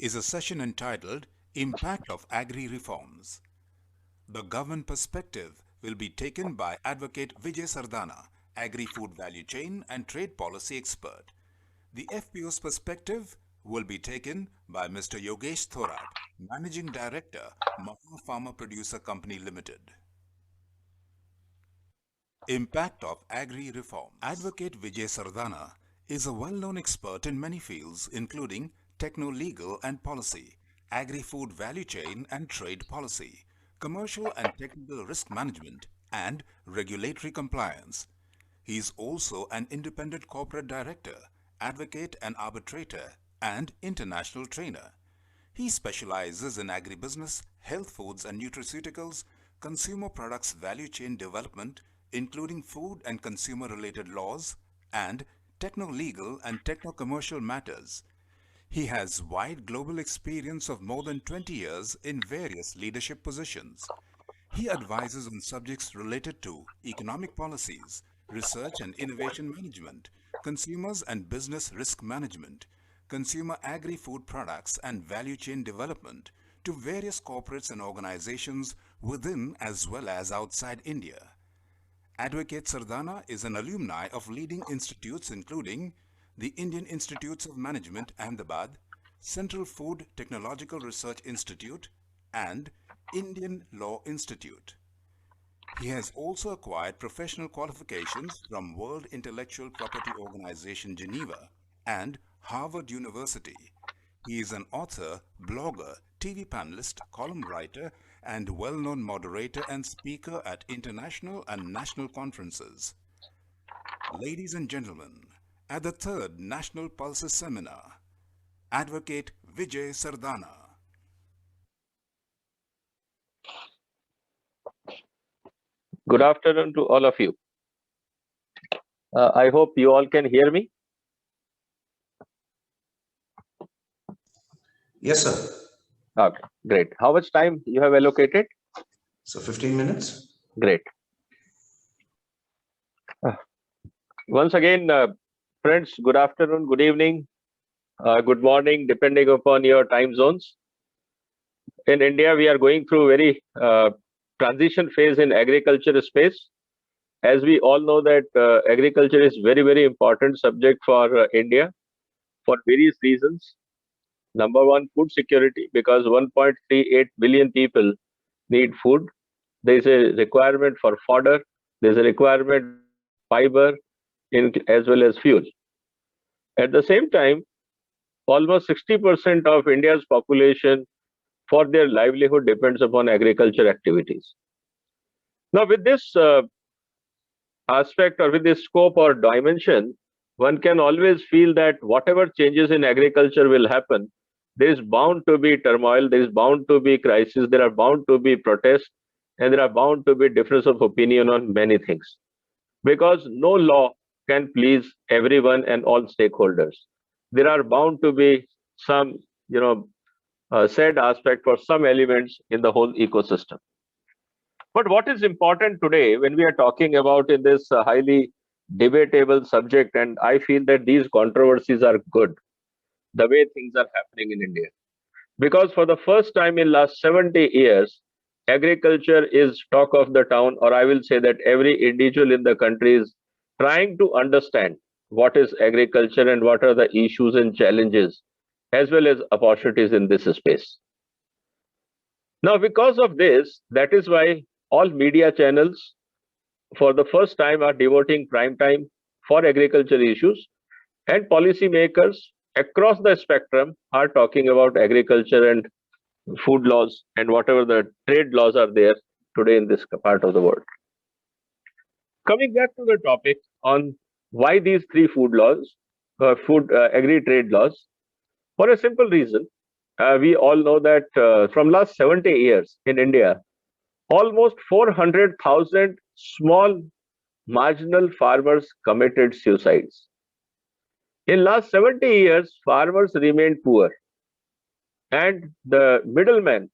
is a session entitled Impact of Agri Reforms. The government perspective will be taken by Advocate Vijay Sardana, Agri-Food Value Chain and Trade Policy Expert. The FPO's perspective will be taken by Mr. Yogesh Thorat, Managing Director, Maha Farmer Producer Company Limited. Impact of Agri Reform. Advocate Vijay Sardana is a well-known expert in many fields including techno-legal and policy, agri-food value chain and trade policy, commercial and technical risk management, and regulatory compliance. He is also an independent corporate director, advocate and arbitrator, and international trainer. He specializes in agribusiness, health foods and nutraceuticals, consumer products value chain development, including food and consumer-related laws, and techno-legal and techno-commercial matters. He has wide global experience of more than 20 years in various leadership positions. He advises on subjects related to economic policies, research and innovation management, consumers and business risk management, consumer agri-food products and value chain development to various corporates and organizations within as well as outside India. Advocate Sardana is an alumni of leading institutes including the Indian Institutes of Management, Ahmedabad, Central Food Technological Research Institute, and Indian Law Institute. He has also acquired professional qualifications from World Intellectual Property Organization Geneva and Harvard University. He is an author, blogger, TV panelist, column writer, and well-known moderator and speaker at international and national conferences. Ladies and gentlemen, at the third National Pulses Seminar, Advocate Vijay Sardana. Good afternoon to all of you. I hope you all can hear me. Yes, sir. Okay, great. How much time you have allocated? So 15 minutes. Great. Once again, friends, good afternoon, good evening, good morning, depending upon your time zones. In India, we are going through very transition phase in agriculture space. As we all know that agriculture is very, very important subject for India for various reasons. Number one, food security, because 1.38 billion people need food. There is a requirement for fodder. There is a requirement for fiber as well as fuel. At the same time, almost 60% of India's population for their livelihood depends upon agriculture activities. Now, with this aspect or with this scope or dimension, one can always feel that whatever changes in agriculture will happen, there is bound to be turmoil, there is bound to be crisis, there are bound to be protests, and there are bound to be difference of opinion on many things. Because no law can please everyone and all stakeholders. There are bound to be some, sad aspect for some elements in the whole ecosystem. But what is important today when we are talking about in this highly debatable subject, and I feel that these controversies are good, the way things are happening in India. Because for the first time in last 70 years, agriculture is talk of the town, or I will say that every individual in the country is trying to understand what is agriculture and what are the issues and challenges as well as opportunities in this space. Now, because of this, that is why all media channels for the first time are devoting prime time for agriculture issues, and policymakers across the spectrum are talking about agriculture and food laws and whatever the trade laws are there today in this part of the world. Coming back to the topic on why these three food laws, agri-trade laws, for a simple reason. We all know that from last 70 years in India, almost 400,000 small marginal farmers committed suicides. In last 70 years, farmers remained poor, and the middlemen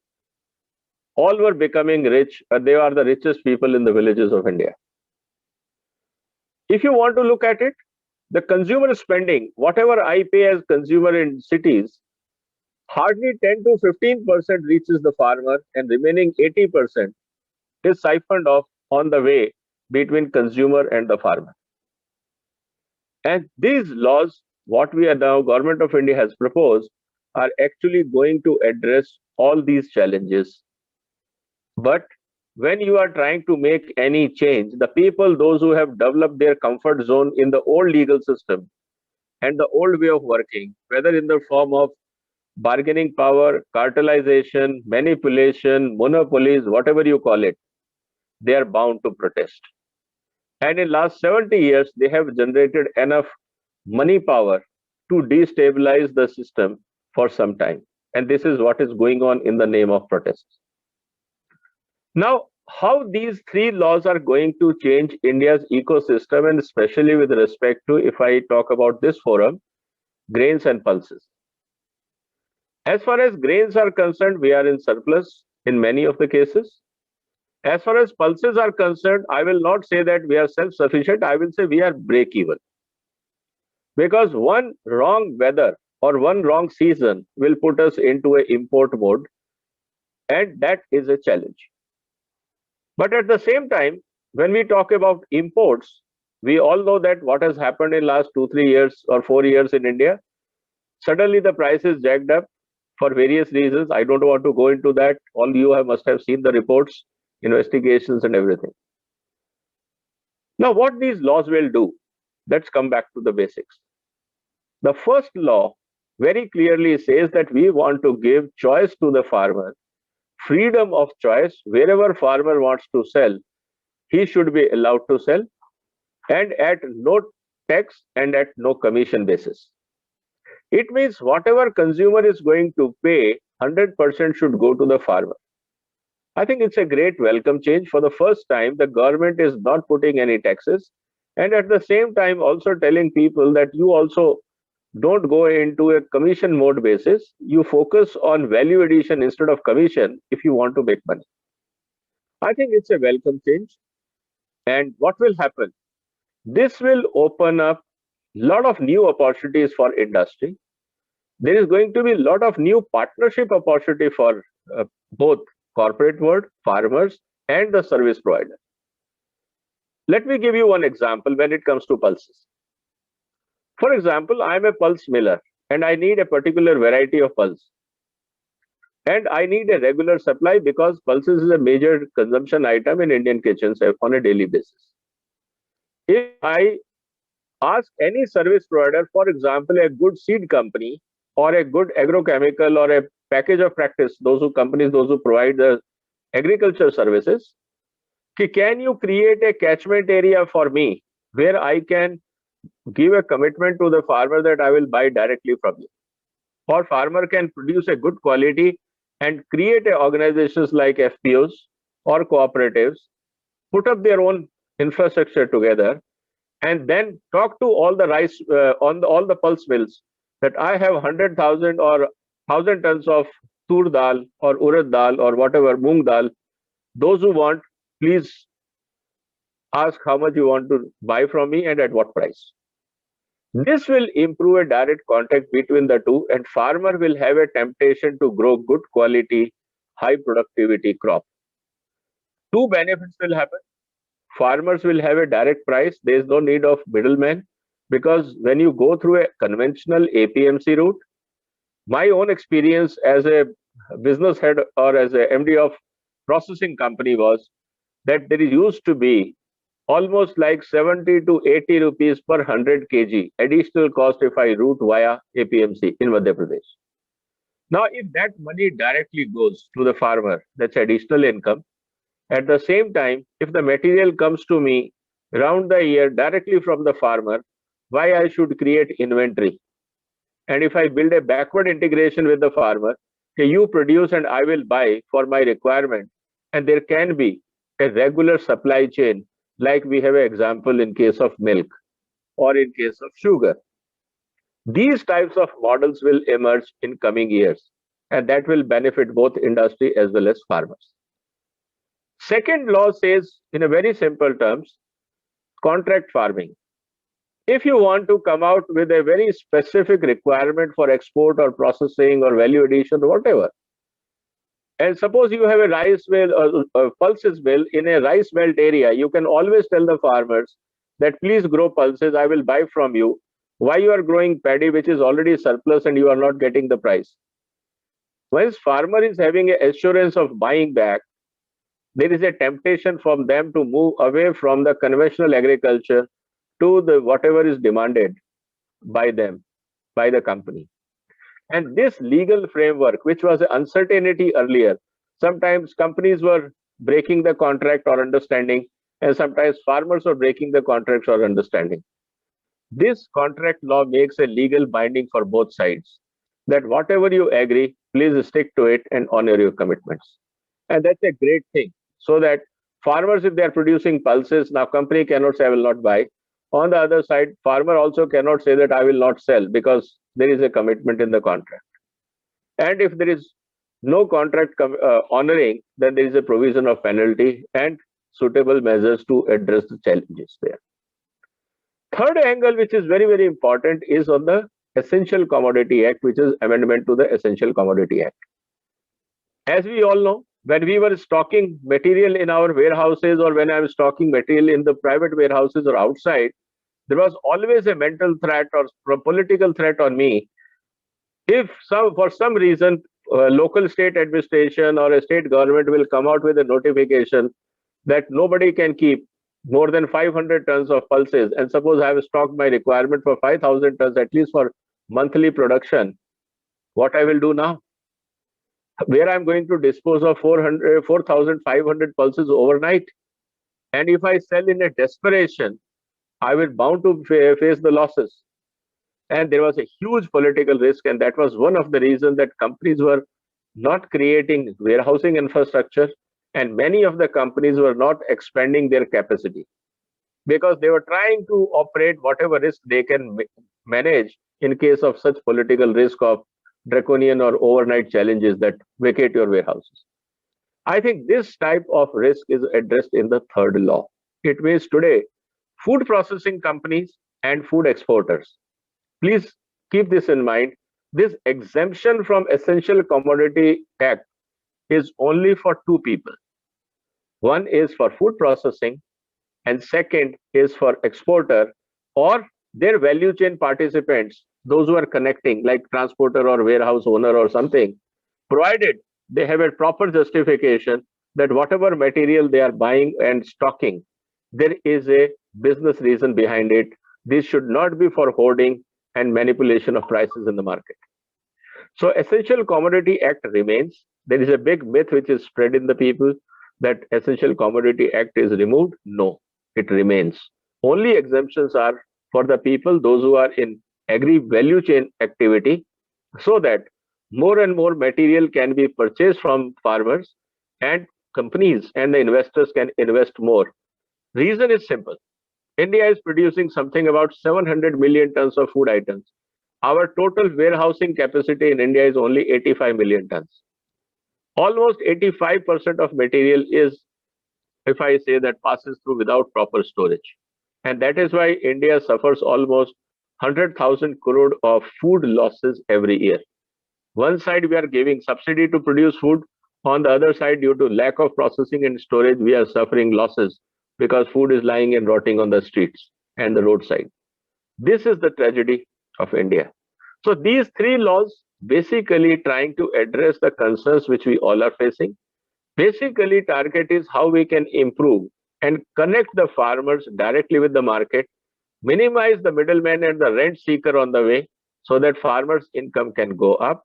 all were becoming rich. They are the richest people in the villages of India. If you want to look at it, the consumer spending, whatever I pay as consumer in cities, hardly 10 to 15% reaches the farmer, and remaining 80% is siphoned off on the way between consumer and the farmer. And these laws, what we are now, Government of India has proposed, are actually going to address all these challenges. But when you are trying to make any change, the people, those who have developed their comfort zone in the old legal system and the old way of working, whether in the form of bargaining power, cartelization, manipulation, monopolies, whatever you call it, they are bound to protest. And in last 70 years, they have generated enough money power to destabilize the system for some time. And this is what is going on in the name of protests. Now, how these three laws are going to change India's ecosystem, and especially with respect to, if I talk about this forum, grains and pulses. As far as grains are concerned, we are in surplus in many of the cases. As far as pulses are concerned, I will not say that we are self-sufficient. I will say we are break-even. Because one wrong weather or one wrong season will put us into an import mode, and that is a challenge. But at the same time, when we talk about imports, we all know that what has happened in last 2-3 years or 4 years in India, suddenly the prices jacked up for various reasons. I don't want to go into that. All you must have seen the reports, investigations and everything. Now, what these laws will do, let's come back to the basics. The first law very clearly says that we want to give choice to the farmer, freedom of choice. Wherever farmer wants to sell, he should be allowed to sell, and at no tax and at no commission basis. It means whatever consumer is going to pay, 100% should go to the farmer. I think it's a great welcome change. For the first time, the government is not putting any taxes, and at the same time also telling people that you also don't go into a commission mode basis. You focus on value addition instead of commission if you want to make money. I think it's a welcome change. And what will happen? This will open up a lot of new opportunities for industry. There is going to be a lot of new partnership opportunity for both corporate world, farmers, and the service provider. Let me give you one example when it comes to pulses. For example, I am a pulse miller and I need a particular variety of pulse. And I need a regular supply because pulses is a major consumption item in Indian kitchens on a daily basis. If I ask any service provider, for example, a good seed company or a good agrochemical or a package of practice, those who provide the agriculture services, can you create a catchment area for me where I can give a commitment to the farmer that I will buy directly from you? Or farmer can produce a good quality and create organizations like FPOs or cooperatives, put up their own infrastructure together, and then talk to all the rice all the pulse mills that I have 100,000 or 1,000 tons of tur dal or urad dal or whatever, moong dal. Those who want, please ask how much you want to buy from me and at what price. This will improve a direct contact between the two, and farmer will have a temptation to grow good quality, high productivity crop. Two benefits will happen. Farmers will have a direct price. There is no need of middlemen, because when you go through a conventional APMC route, my own experience as a business head or as a MD of processing company was that there used to be almost like 70 to 80 rupees per 100 kg additional cost if I route via APMC in Madhya Pradesh. Now, if that money directly goes to the farmer, that's additional income. At the same time, if the material comes to me around the year directly from the farmer, why I should create inventory? And if I build a backward integration with the farmer, you produce and I will buy for my requirement, and there can be a regular supply chain, like we have an example in case of milk or in case of sugar. These types of models will emerge in coming years, and that will benefit both industry as well as farmers. Second law says, in a very simple terms, contract farming. If you want to come out with a very specific requirement for export or processing or value addition or whatever, and suppose you have a rice mill or a pulses mill in a rice melt area, you can always tell the farmers that please grow pulses, I will buy from you. Why you are growing paddy which is already surplus and you are not getting the price? Once farmer is having an assurance of buying back, there is a temptation from them to move away from the conventional agriculture to the whatever is demanded by them, by the company. And this legal framework, which was an uncertainty earlier, sometimes companies were breaking the contract or understanding, and sometimes farmers were breaking the contracts or understanding. This contract law makes a legal binding for both sides, that whatever you agree, please stick to it and honor your commitments. And that's a great thing. So that farmers, if they're producing pulses, now company cannot say I will not buy. On the other side, farmer also cannot say that I will not sell, because there is a commitment in the contract. And if there is no contract honoring, then there is a provision of penalty and suitable measures to address the challenges there. Third angle, which is very, very important, is on the Essential Commodity Act, which is amendment to the Essential Commodity Act. As we all know, when we were stocking material in our warehouses, or when I was stocking material in the private warehouses or outside, there was always a mental threat or political threat on me. If for some reason, local state administration or a state government will come out with a notification that nobody can keep more than 500 tons of pulses, and suppose I have stocked my requirement for 5,000 tons at least for monthly production, what I will do now? Where I'm going to dispose of 4,500 pulses overnight? And if I sell in a desperation, I will bound to face the losses. And there was a huge political risk, and that was one of the reasons that companies were not creating warehousing infrastructure, and many of the companies were not expanding their capacity, because they were trying to operate whatever risk they can manage in case of such political risk of draconian or overnight challenges that vacate your warehouses. I think this type of risk is addressed in the third law. It means today, food processing companies and food exporters, please keep this in mind. This exemption from Essential Commodity Act is only for two people. One is for food processing, and second is for exporter or their value chain participants, those who are connecting, like transporter or warehouse owner or something, provided they have a proper justification that whatever material they are buying and stocking, there is a business reason behind it. This should not be for hoarding and manipulation of prices in the market. So Essential Commodity Act remains. There is a big myth which is spread in the people that Essential Commodity Act is removed. No, it remains. Only exemptions are for the people, those who are in agri value chain activity, so that more and more material can be purchased from farmers, and companies and the investors can invest more. Reason is simple. India is producing something about 700 million tons of food items. Our total warehousing capacity in India is only 85 million tons. Almost 85% of material is, if I say, that passes through without proper storage. And that is why India suffers almost 100,000 crore of food losses every year. One side, we are giving subsidy to produce food. On the other side, due to lack of processing and storage, we are suffering losses because food is lying and rotting on the streets and the roadside. This is the tragedy of India. So these three laws basically trying to address the concerns which we all are facing. Basically, target is how we can improve and connect the farmers directly with the market, minimize the middleman and the rent seeker on the way, so that farmers' income can go up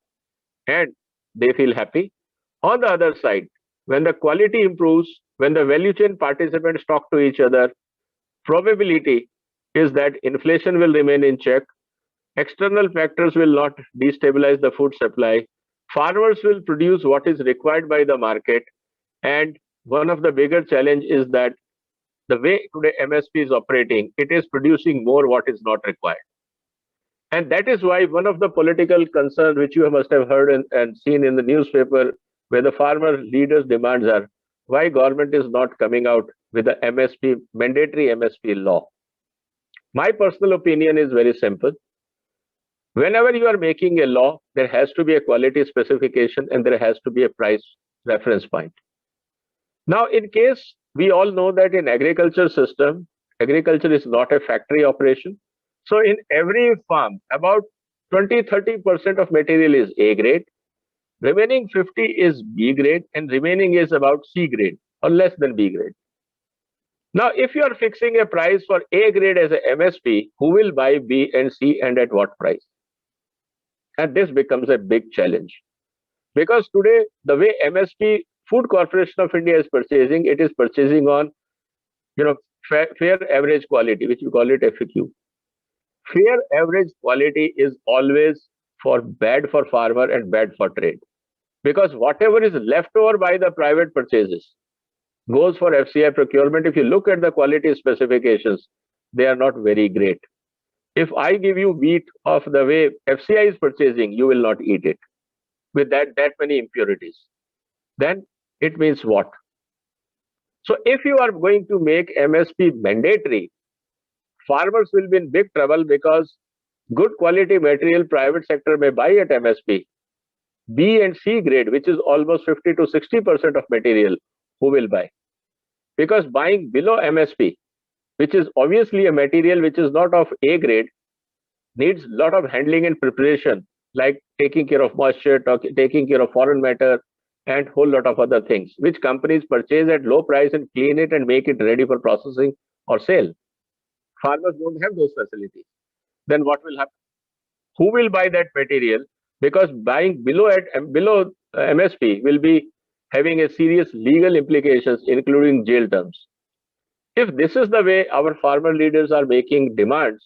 and they feel happy. On the other side, when the quality improves, when the value chain participants talk to each other, probability is that inflation will remain in check, external factors will not destabilize the food supply, farmers will produce what is required by the market, and one of the bigger challenge is that the way today MSP is operating, it is producing more what is not required. And that is why one of the political concerns which you must have heard and seen in the newspaper, where the farmer leaders' demands are, why government is not coming out with the MSP, mandatory MSP law. My personal opinion is very simple. Whenever you are making a law, there has to be a quality specification and there has to be a price reference point. Now, in case we all know that in agriculture system, agriculture is not a factory operation. So in every farm, about 20-30% of material is A grade, remaining 50 is B grade, and remaining is about C grade or less than B grade. Now, if you are fixing a price for A grade as a MSP, who will buy B and C and at what price? And this becomes a big challenge. Because today, the way MSP Food Corporation of India is purchasing, it is purchasing on, fair average quality, which we call it FAQ. Fair average quality is always bad for farmer and bad for trade. Because whatever is left over by the private purchases goes for FCI procurement. If you look at the quality specifications, they are not very great. If I give you wheat of the way FCI is purchasing, you will not eat it with that many impurities. Then it means what? So if you are going to make MSP mandatory, farmers will be in big trouble because good quality material private sector may buy at MSP. B and C grade, which is almost 50 to 60% of material, who will buy? Because buying below MSP, which is obviously a material which is not of A grade, needs a lot of handling and preparation, like taking care of moisture, taking care of foreign matter, and whole lot of other things, which companies purchase at low price and clean it and make it ready for processing or sale. Farmers don't have those facilities. Then what will happen? Who will buy that material? Because buying below MSP will be having a serious legal implications, including jail terms. If this is the way our farmer leaders are making demands,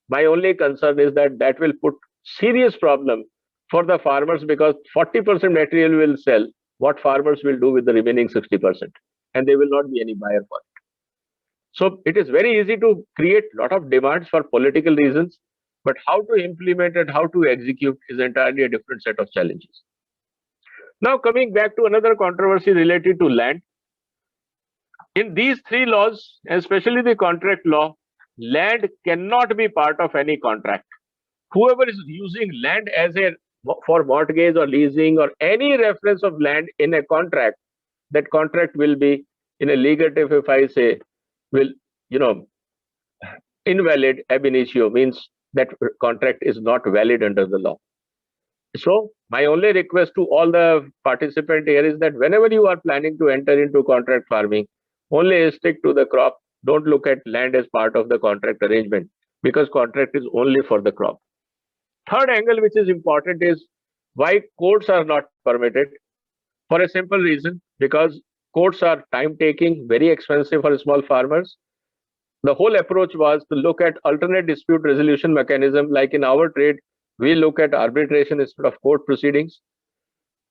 my only concern is that will put serious problem for the farmers, because 40% material will sell. What farmers will do with the remaining 60%? And there will not be any buyer for it. So it is very easy to create a lot of demands for political reasons, but how to implement it, how to execute is entirely a different set of challenges. Now, coming back to another controversy related to land. In these three laws, especially the contract law, land cannot be part of any contract. Whoever is using land for mortgage or leasing or any reference of land in a contract, that contract will be in a negative, if I say, will, invalid ab initio, means that contract is not valid under the law. So my only request to all the participants here is that whenever you are planning to enter into contract farming, only stick to the crop. Don't look at land as part of the contract arrangement, because contract is only for the crop. Third angle, which is important, is why courts are not permitted. For a simple reason, because courts are time-taking, very expensive for small farmers. The whole approach was to look at alternate dispute resolution mechanism. Like in our trade, we look at arbitration instead of court proceedings.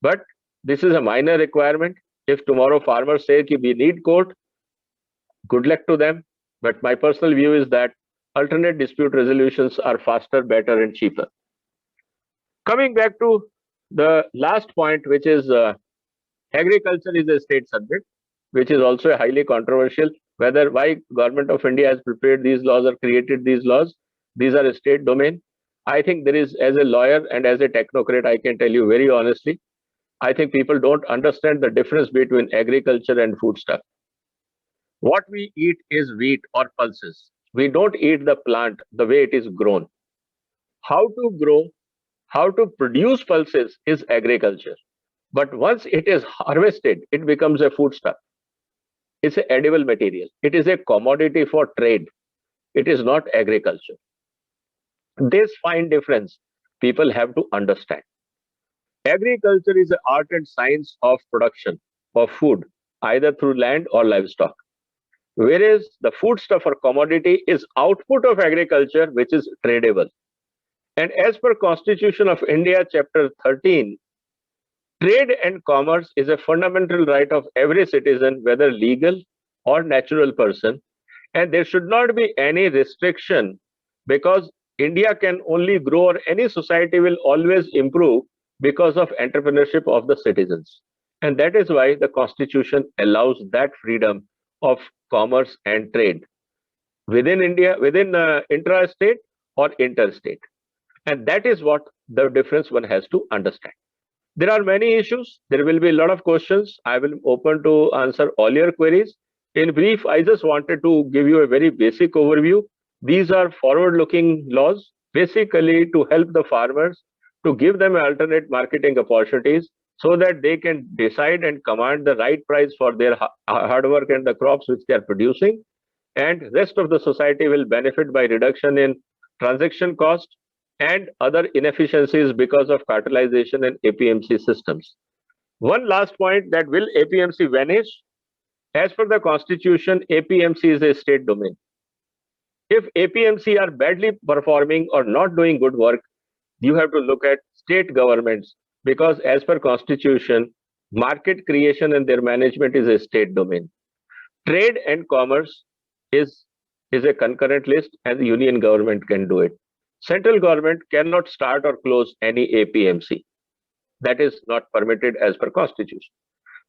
But this is a minor requirement. If tomorrow farmers say we need court, good luck to them. But my personal view is that alternate dispute resolutions are faster, better, and cheaper. Coming back to the last point, which is agriculture is a state subject, which is also highly controversial. Why Government of India has prepared these laws or created these laws, these are a state domain. I think there is, as a lawyer and as a technocrat, I can tell you very honestly, I think people don't understand the difference between agriculture and foodstuff. What we eat is wheat or pulses. We don't eat the plant the way it is grown. How to grow, how to produce pulses is agriculture. But once it is harvested, it becomes a foodstuff. It's an edible material. It is a commodity for trade. It is not agriculture. This fine difference people have to understand. Agriculture is the art and science of production of food, either through land or livestock. Whereas the foodstuff or commodity is output of agriculture, which is tradable. And as per Constitution of India, Chapter 13, trade and commerce is a fundamental right of every citizen, whether legal or natural person. And there should not be any restriction, because India can only grow, or any society will always improve because of entrepreneurship of the citizens. And that is why the Constitution allows that freedom of commerce and trade. within India, within intra-state or interstate. And that is what the difference one has to understand. There are many issues. There will be a lot of questions. I will open to answer all your queries. In brief, I just wanted to give you a very basic overview. These are forward-looking laws, basically to help the farmers, to give them alternate marketing opportunities so that they can decide and command the right price for their hard work and the crops which they are producing. And rest of the society will benefit by reduction in transaction cost and other inefficiencies because of cartelization and APMC systems. One last point, that will APMC vanish? As per the constitution, APMC is a state domain. If APMC are badly performing or not doing good work, you have to look at state governments, because as per constitution, market creation and their management is a state domain. Trade and commerce is a concurrent list, and the union government can do it. Central government cannot start or close any APMC. That is not permitted as per constitution.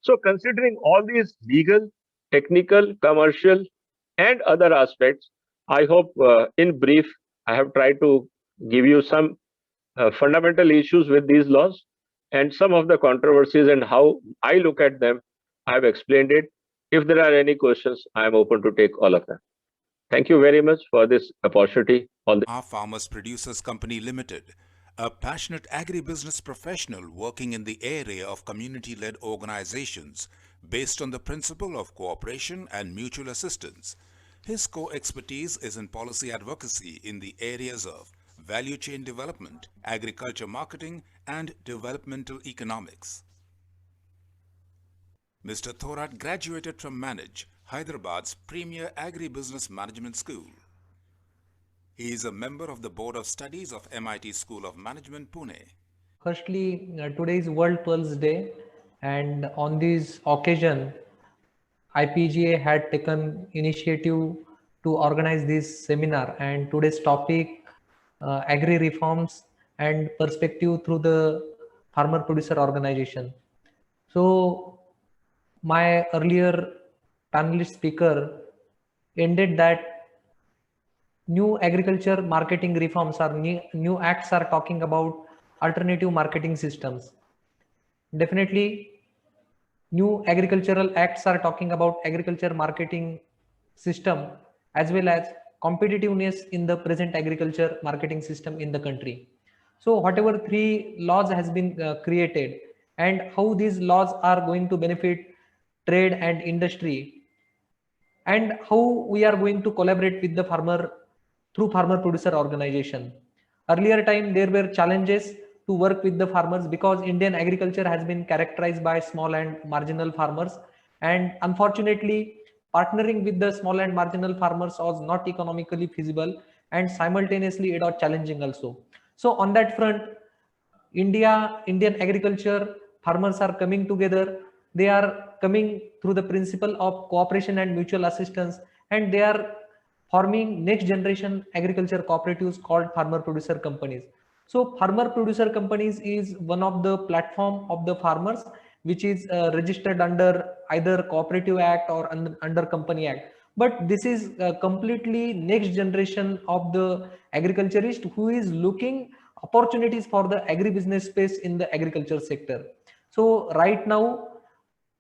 So considering all these legal, technical, commercial, and other aspects, I hope in brief, I have tried to give you some fundamental issues with these laws and some of the controversies and how I look at them. I have explained it. If there are any questions, I am open to take all of them. Thank you very much for this opportunity. Our Farmers Producers Company Limited, a passionate agribusiness professional working in the area of community-led organizations based on the principle of cooperation and mutual assistance. His core expertise is in policy advocacy in the areas of value chain development, agriculture marketing, and developmental economics. Mr. Thorat graduated from Manage, Hyderabad's premier agribusiness management school. He is a member of the Board of Studies of MIT School of Management, Pune. Firstly, today is World Pearls Day, and on this occasion, IPGA had taken initiative to organize this seminar, and today's topic, agri reforms and perspective through the farmer producer organization. So my earlier panelist speaker ended that new agriculture marketing reforms or new acts are talking about alternative marketing systems. Definitely, new agricultural acts are talking about agriculture marketing system as well as competitiveness in the present agriculture marketing system in the country. So whatever three laws has been created and how these laws are going to benefit trade and industry, and how we are going to collaborate with the farmer through farmer producer organization. Earlier time there were challenges to work with the farmers because Indian agriculture has been characterized by small and marginal farmers, and unfortunately partnering with the small and marginal farmers was not economically feasible, and simultaneously it was challenging also. So on that front, Indian agriculture farmers are coming together. They are coming through the principle of cooperation and mutual assistance, and they are forming next generation agriculture cooperatives called farmer producer companies. So farmer producer companies is one of the platform of the farmers which is registered under either Cooperative Act or under Company Act. But this is completely next generation of the agriculturist who is looking opportunities for the agribusiness space in the agriculture sector. So right now,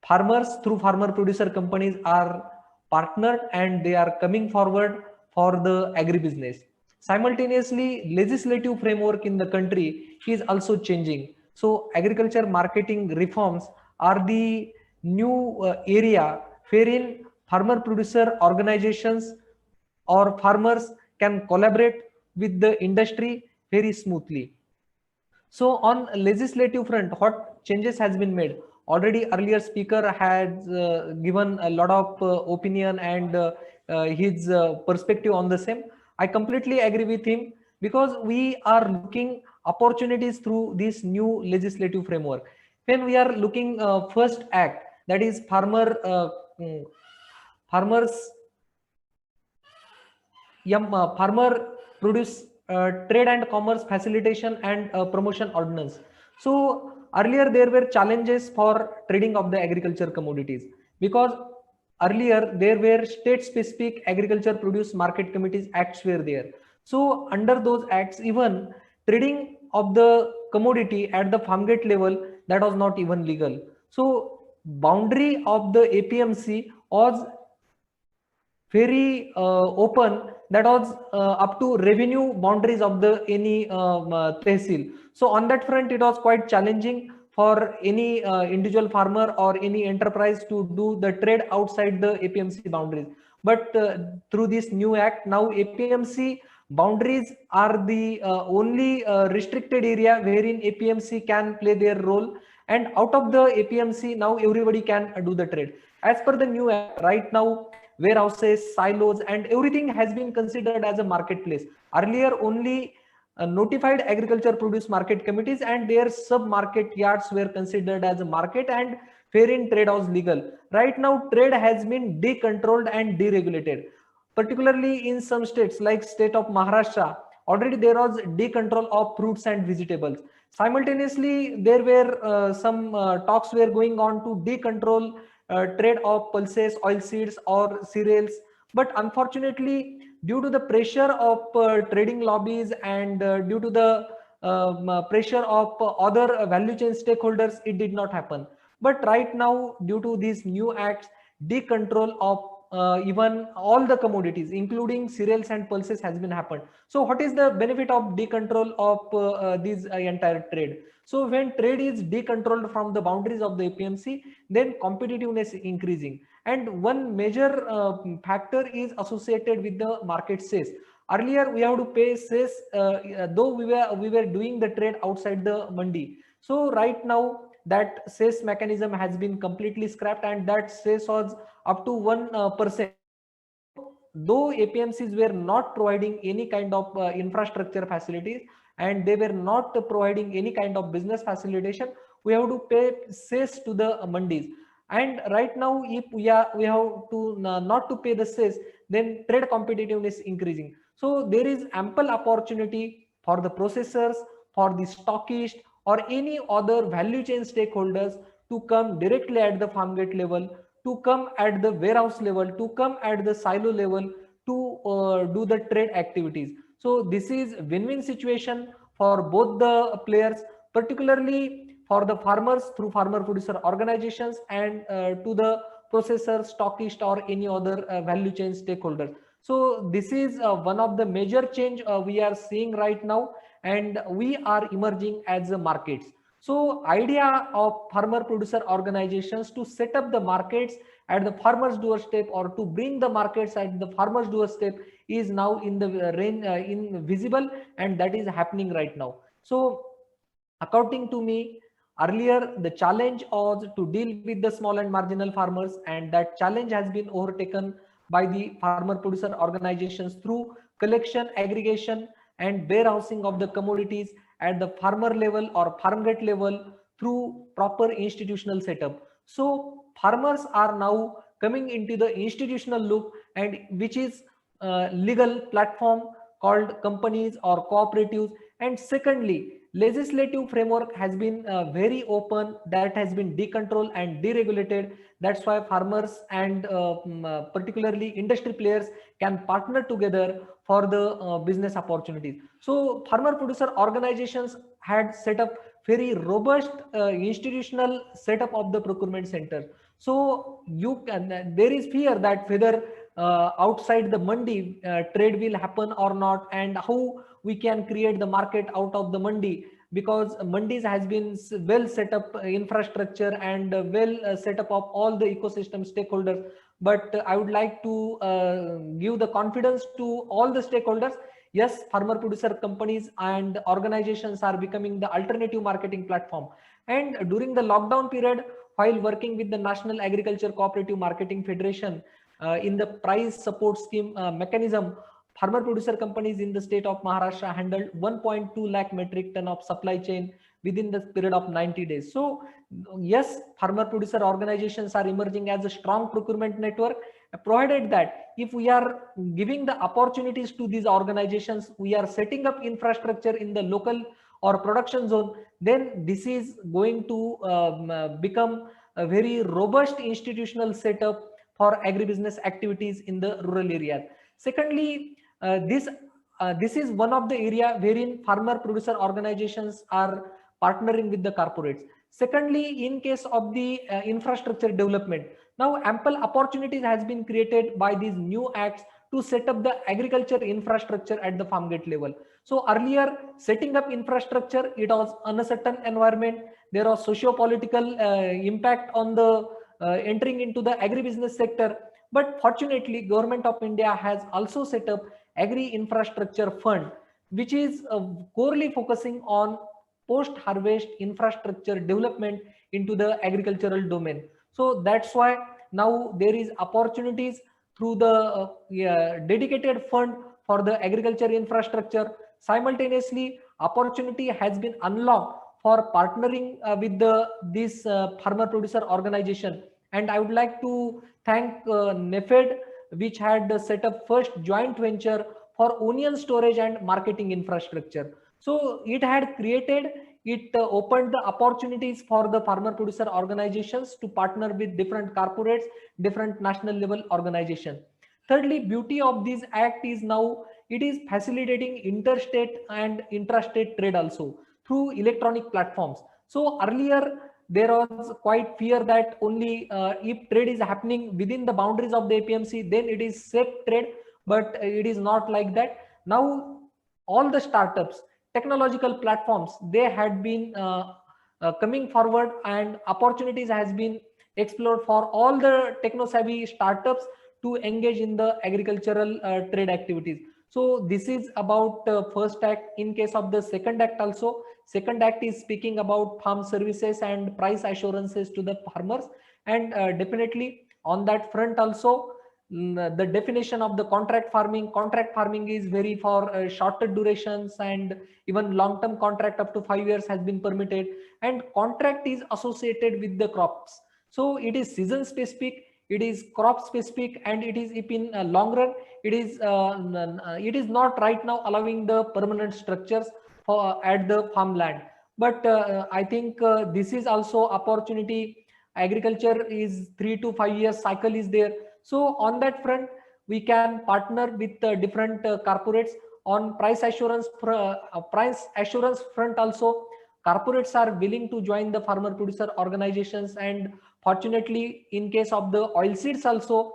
farmers through farmer producer companies are partnered and they are coming forward for the agribusiness. Simultaneously, legislative framework in the country is also changing. So agriculture marketing reforms are the new area wherein farmer producer organizations or farmers can collaborate with the industry very smoothly. So on legislative front, what changes has been made? Already earlier speaker had given a lot of opinion and his perspective on the same. I completely agree with him because we are looking opportunities through this new legislative framework. When we are looking first act, that is farmers farmer produce trade and commerce facilitation and promotion ordinance. So earlier there were challenges for trading of the agriculture commodities because earlier there were state specific agriculture produce market committees acts were there. So under those acts, even trading of the commodity at the farm gate level, that was not even legal. So boundary of the APMC was very open, that was up to revenue boundaries of the any tehsil. So on that front it was quite challenging for any individual farmer or any enterprise to do the trade outside the APMC boundaries. But through this new act, now APMC boundaries are the only restricted area wherein APMC can play their role, and out of the APMC now everybody can do the trade. As per the new act, right now warehouses, silos, and everything has been considered as a marketplace. Earlier, only notified agriculture produce market committees and their sub-market yards were considered as a market, and wherein trade was legal. Right now, trade has been decontrolled and deregulated. Particularly in some states like state of Maharashtra, already there was decontrol of fruits and vegetables. Simultaneously, there were some talks were going on to decontrol trade of pulses, oil seeds, or cereals. But unfortunately, due to the pressure of trading lobbies and due to the pressure of other value chain stakeholders, it did not happen. But right now, due to these new acts, decontrol of even all the commodities, including cereals and pulses, has been happened. So what is the benefit of decontrol of these entire trade? So when trade is decontrolled from the boundaries of the APMC, then competitiveness is increasing. And one major factor is associated with the market cess. Earlier, we have to pay cess, though we were doing the trade outside the mandi. So right now, that cess mechanism has been completely scrapped, and that cess was up to 1%. Though APMCs were not providing any kind of infrastructure facilities and they were not providing any kind of business facilitation, we have to pay cess to the mandis. And right now, if we have to not to pay the cess, then trade competitiveness increasing. So there is ample opportunity for the processors, for the stockist, or any other value chain stakeholders to come directly at the farm gate level, to come at the warehouse level, to come at the silo level, to do the trade activities. So this is win-win situation for both the players, particularly for the farmers through farmer producer organizations, and to the processor, stockist, or any other value chain stakeholder. So this is one of the major change we are seeing right now, and we are emerging as a markets. So idea of farmer producer organizations to set up the markets at the farmer's doorstep, or to bring the markets at the farmer's doorstep, is now in the range in visible, and that is happening right now. So according to me, earlier the challenge was to deal with the small and marginal farmers, and that challenge has been overtaken by the farmer producer organizations through collection, aggregation, and warehousing of the commodities at the farmer level or farm gate level through proper institutional setup. So farmers are now coming into the institutional loop, and which is legal platform called companies or cooperatives. And secondly, legislative framework has been very open, that has been decontrolled and deregulated. That's why farmers and particularly industry players can partner together for the business opportunities. So farmer producer organizations had set up very robust institutional setup of the procurement center. So you can, there is fear that whether outside the mandi trade will happen or not, and how we can create the market out of the mandi, because mandis has been well set up infrastructure and well set up of all the ecosystem stakeholders. But I would like to give the confidence to all the stakeholders. Yes, farmer producer companies and organizations are becoming the alternative marketing platform. And during the lockdown period, while working with the National Agriculture Cooperative Marketing Federation in the price support scheme mechanism, farmer producer companies in the state of Maharashtra handled 1.2 lakh metric ton of supply chain within the period of 90 days. So yes, farmer producer organizations are emerging as a strong procurement network, provided that if we are giving the opportunities to these organizations, we are setting up infrastructure in the local or production zone, then this is going to become a very robust institutional setup for agribusiness activities in the rural areas. Secondly, this is one of the area wherein farmer producer organizations are partnering with the corporates. Secondly, in case of the infrastructure development, now ample opportunities has been created by these new acts to set up the agriculture infrastructure at the farm gate level. So earlier, setting up infrastructure, it was uncertain environment. There was socio-political impact on the entering into the agribusiness sector. But fortunately, Government of India has also set up Agri Infrastructure Fund, which is corely focusing on post-harvest infrastructure development into the agricultural domain. So that's why now there is opportunities through the dedicated fund for the agriculture infrastructure. Simultaneously, opportunity has been unlocked for partnering with this farmer producer organization. And I would like to thank NEFED, which had set up first joint venture for onion storage and marketing infrastructure. So it had created, it opened the opportunities for the farmer producer organizations to partner with different corporates, different national level organizations. Thirdly, beauty of this act is now it is facilitating interstate and intrastate trade also through electronic platforms. So earlier there was quite fear that only if trade is happening within the boundaries of the APMC, then it is safe trade, but it is not like that. Now all the startups, technological platforms, they had been coming forward, and opportunities has been explored for all the techno savvy startups to engage in the agricultural trade activities. So this is about first act. In case of the second act also, second act is speaking about farm services and price assurances to the farmers, and definitely on that front also, the definition of the contract farming is very for shorter durations, and even long-term contract up to 5 years has been permitted, and contract is associated with the crops. So it is season specific, it is crop specific, and it is if in long run, it is not right now allowing the permanent structures for at the farmland. But I think this is also opportunity. Agriculture is 3 to 5 years cycle is there. So on that front, we can partner with different corporates on price assurance front also. Corporates are willing to join the farmer producer organizations, and fortunately, in case of the oilseeds also,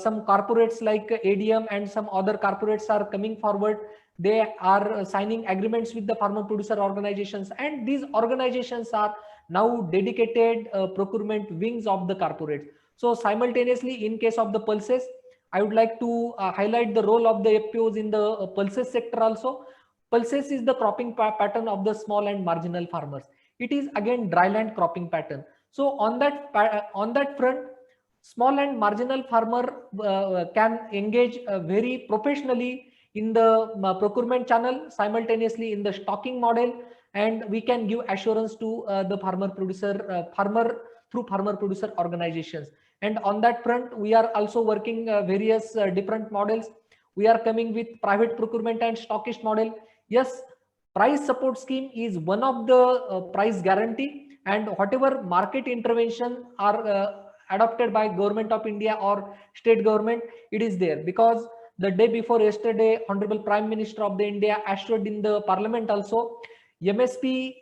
some corporates like ADM and some other corporates are coming forward. They are signing agreements with the farmer producer organizations, and these organizations are now dedicated procurement wings of the corporates. So simultaneously, in case of the pulses, I would like to highlight the role of the FPOs in the pulses sector also. Pulses is the cropping pattern of the small and marginal farmers. It is again dryland cropping pattern. So on that front, small and marginal farmer can engage very professionally in the procurement channel, simultaneously in the stocking model, and we can give assurance to the farmer through farmer producer organizations. And on that front, we are also working various different models. We are coming with private procurement and stockist model. Yes, price support scheme is one of the price guarantee, and whatever market intervention are adopted by Government of India or state government, it is there. Because the day before yesterday, Honorable Prime Minister of the India assured in the Parliament also, MSP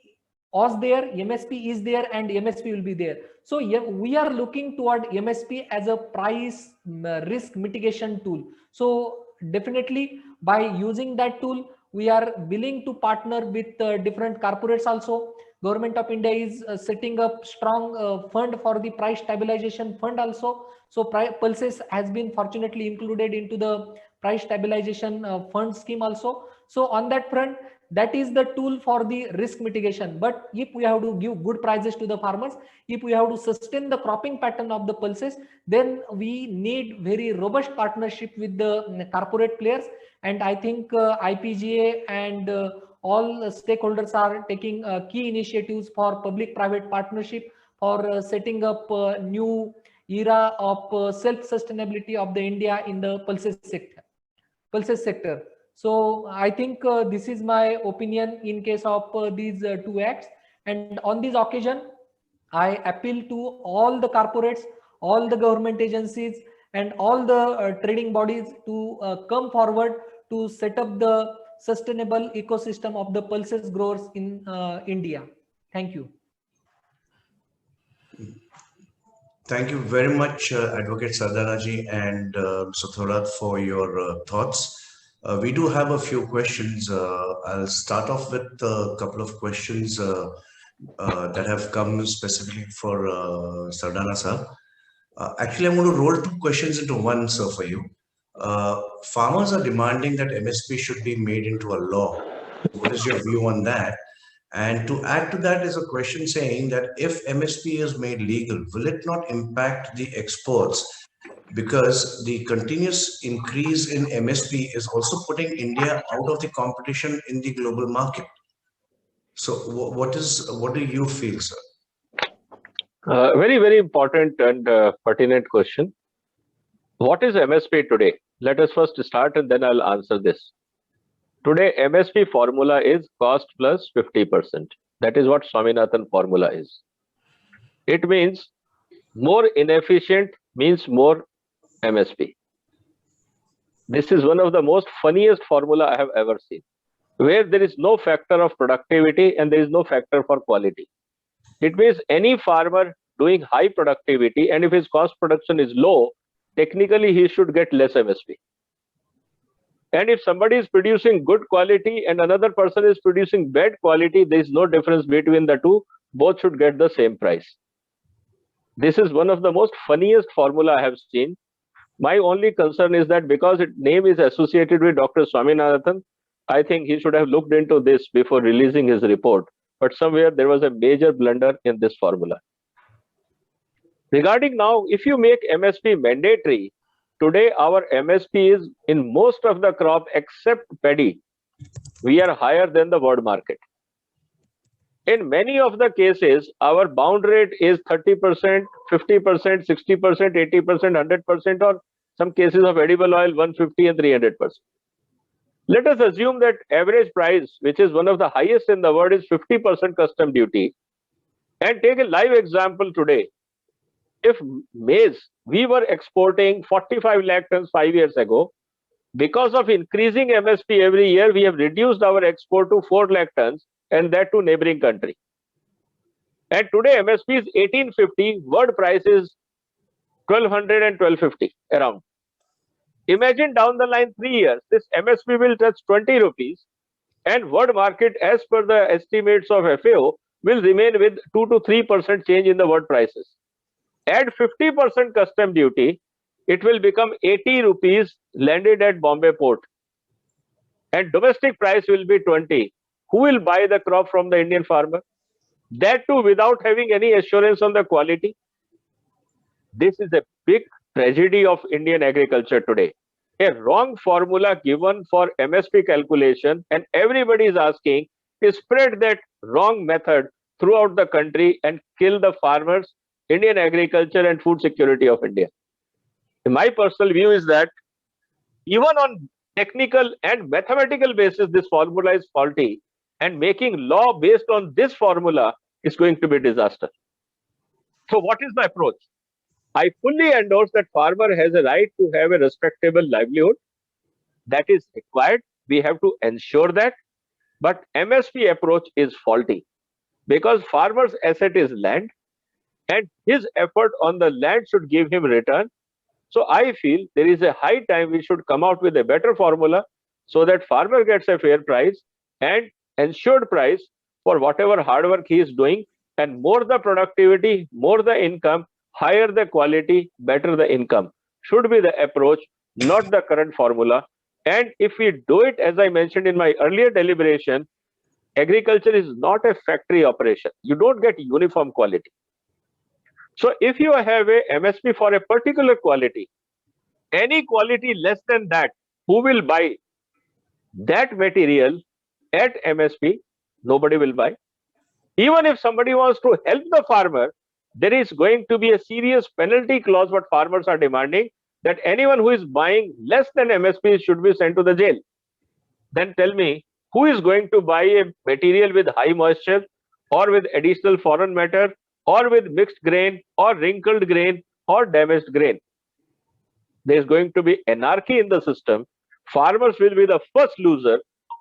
was there, MSP is there, and MSP will be there. So yeah, we are looking toward MSP as a price risk mitigation tool. So definitely by using that tool, we are willing to partner with different corporates also. Government of India is setting up strong fund for the price stabilization fund also. So pulses has been fortunately included into the price stabilization fund scheme also. So on that front, that is the tool for the risk mitigation. But if we have to give good prices to the farmers, if we have to sustain the cropping pattern of the pulses, then we need very robust partnership with the corporate players. And I think IPGA and all stakeholders are taking key initiatives for public-private partnership for setting up a new era of self-sustainability of the India in the pulses sector. So I think this is my opinion in case of these two acts. And on this occasion, I appeal to all the corporates, all the government agencies and all the trading bodies to come forward to set up the sustainable ecosystem of the pulses growers in India. Thank you. Thank you very much, Advocate Sardanaji and Mr. Thorat, for your thoughts. We do have a few questions. I'll start off with a couple of questions that have come specifically for Sardana sir. Actually, I'm going to roll two questions into one, sir, for you. Farmers are demanding that MSP should be made into a law. What is your view on that? And to add to that is a question saying that if MSP is made legal, will it not impact the exports? Because the continuous increase in MSP is also putting India out of the competition in the global market. So what do you feel, sir? Very, very important and pertinent question. What is MSP today? Let us first start and then I'll answer this. Today, MSP formula is cost plus 50%. That is what Swaminathan formula is. It means more inefficient means more MSP. This is one of the most funniest formula I have ever seen, where there is no factor of productivity and there is no factor for quality. It means any farmer doing high productivity, and if his cost production is low, technically he should get less MSP. And if somebody is producing good quality and another person is producing bad quality, there is no difference between the two. Both should get the same price. This is one of the most funniest formula I have seen. My only concern is that because its name is associated with Dr. Swaminathan, I think he should have looked into this before releasing his report. But somewhere there was a major blunder in this formula. Regarding now, if you make MSP mandatory, today our MSP is in most of the crop except paddy. We are higher than the world market. In many of the cases, our bound rate is 30%, 50%, 60%, 80%, 100%, or some cases of edible oil 150 and 300%. Let us assume that average price, which is one of the highest in the world, is 50% custom duty. And take a live example today. If maize, we were exporting 45 lakh tons 5 years ago. Because of increasing MSP every year, we have reduced our export to 4 lakh tons, and that to neighboring country. And today MSP is 1850, world price is 1200 and 1250 around. Imagine down the line 3 years, this MSP will touch 20 rupees, and world market, as per the estimates of FAO, will remain with 2 to 3% change in the world prices. Add 50% custom duty, it will become 80 rupees landed at Bombay port. And domestic price will be 20. Who will buy the crop from the Indian farmer? That too without having any assurance on the quality. This is a big tragedy of Indian agriculture today. A wrong formula given for MSP calculation, and everybody is asking to spread that wrong method throughout the country and kill the farmers, Indian agriculture and food security of India. My personal view is that even on technical and mathematical basis, this formula is faulty, and making law based on this formula is going to be a disaster. So what is the approach? I fully endorse that farmer has a right to have a respectable livelihood. That is required. We have to ensure that. But MSP approach is faulty because farmer's asset is land, and his effort on the land should give him return. So I feel there is a high time we should come out with a better formula so that farmer gets a fair price and ensured price for whatever hard work he is doing, and more the productivity, more the income, higher the quality, better the income should be the approach, not the current formula. And if we do it, as I mentioned in my earlier deliberation, agriculture is not a factory operation. You don't get uniform quality. So if you have a MSP for a particular quality, any quality less than that, who will buy that material at MSP? Nobody will buy. Even if somebody wants to help the farmer, there is going to be a serious penalty clause what farmers are demanding, that anyone who is buying less than MSP should be sent to the jail. Then tell me, who is going to buy a material with high moisture or with additional foreign matter or with mixed grain or wrinkled grain or damaged grain. There is going to be anarchy in the system. Farmers will be the first loser.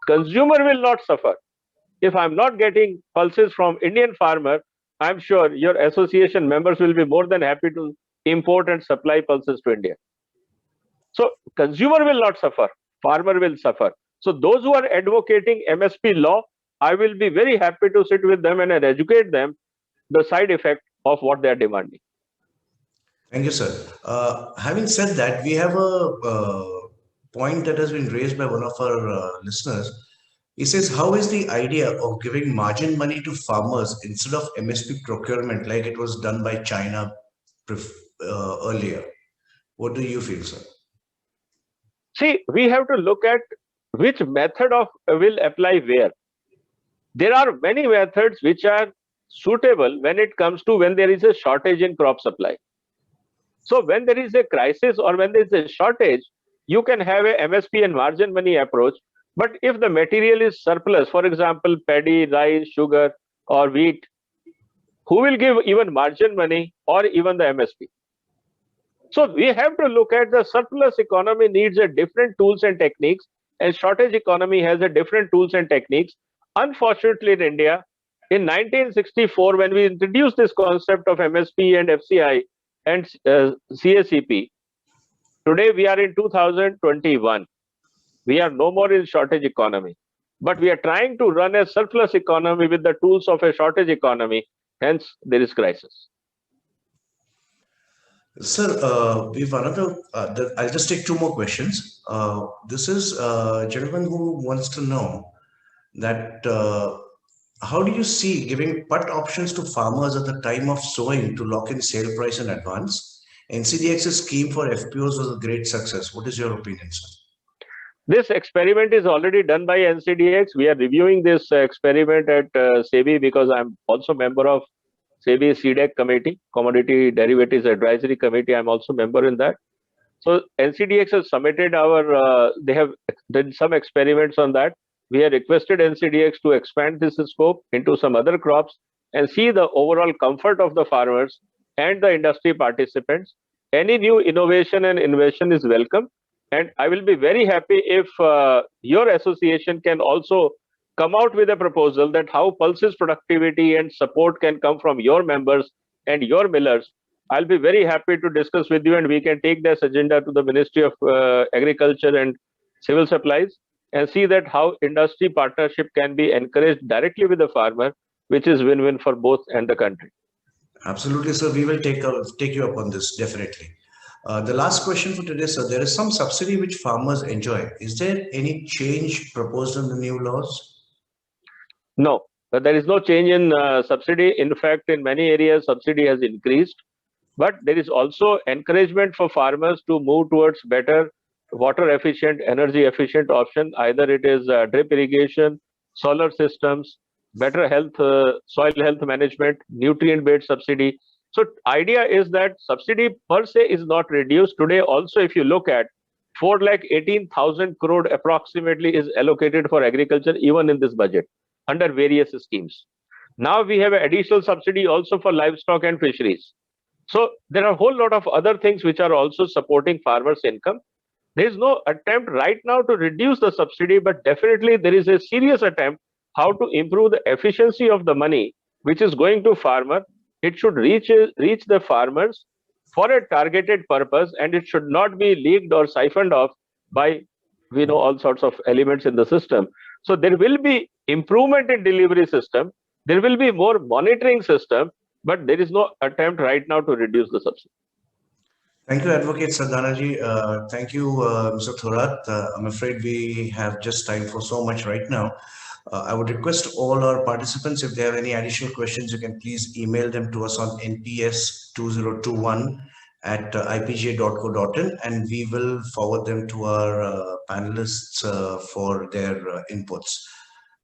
Consumer will not suffer. If I'm not getting pulses from Indian farmer, I'm sure your association members will be more than happy to import and supply pulses to India. So consumer will not suffer, farmer will suffer. So those who are advocating MSP law, I will be very happy to sit with them and educate them the side effect of what they are demanding. Thank you, sir. Having said that, we have a point that has been raised by one of our listeners. He says, how is the idea of giving margin money to farmers instead of MSP procurement like it was done by China earlier? What do you feel, sir? See, we have to look at which method of will apply where. There are many methods which are suitable when it comes to when there is a shortage in crop supply. So when there is a crisis or when there is a shortage, you can have a MSP and margin money approach. But if the material is surplus, for example, paddy, rice, sugar, or wheat, who will give even margin money or even the MSP? So we have to look at the surplus economy needs a different tools and techniques, and shortage economy has a different tools and techniques. Unfortunately, in India, in 1964, when we introduced this concept of MSP and FCI and CACP, today we are in 2021. We are no more in shortage economy, but we are trying to run a surplus economy with the tools of a shortage economy. Hence, there is crisis. Sir, we've another. I'll just take two more questions. This is a gentleman who wants to know that how do you see giving put options to farmers at the time of sowing to lock in sale price in advance? NCDX's scheme for FPOs was a great success. What is your opinion, sir? This experiment is already done by NCDX. We are reviewing this experiment at SEBI because I'm also member of SEBI CDEC committee, Commodity Derivatives Advisory Committee. I'm also member in that. So NCDX has submitted they have done some experiments on that. We have requested NCDX to expand this scope into some other crops and see the overall comfort of the farmers and the industry participants. Any new innovation and innovation is welcome. And I will be very happy if your association can also come out with a proposal that how pulses productivity and support can come from your members and your millers. I'll be very happy to discuss with you, and we can take this agenda to the Ministry of Agriculture and Civil Supplies and see that how industry partnership can be encouraged directly with the farmer, which is win-win for both and the country. Absolutely, sir. We will take you up on this, definitely. The last question for today, sir. There is some subsidy which farmers enjoy. Is there any change proposed in the new laws? No, but there is no change in subsidy. In fact, in many areas, subsidy has increased. But there is also encouragement for farmers to move towards better water efficient, energy efficient option. Either it is drip irrigation, solar systems, better health, soil health management, nutrient-based subsidy. So idea is that subsidy per se is not reduced. Today also, if you look at 4,18,000 crore approximately is allocated for agriculture even in this budget under various schemes. Now we have an additional subsidy also for livestock and fisheries. So there are a whole lot of other things which are also supporting farmers' income. There is no attempt right now to reduce the subsidy, but definitely there is a serious attempt how to improve the efficiency of the money which is going to farmer. It should reach the farmers for a targeted purpose, and it should not be leaked or siphoned off by all sorts of elements in the system. So there will be improvement in delivery system. There will be more monitoring system, but there is no attempt right now to reduce the subsidy. Thank you, Advocate Sardana. Thank you, Mr. Thorat. I'm afraid we have just time for so much right now. I would request all our participants, if they have any additional questions, you can please email them to us on nps2021@ipga.co.in, and we will forward them to our panelists for their inputs.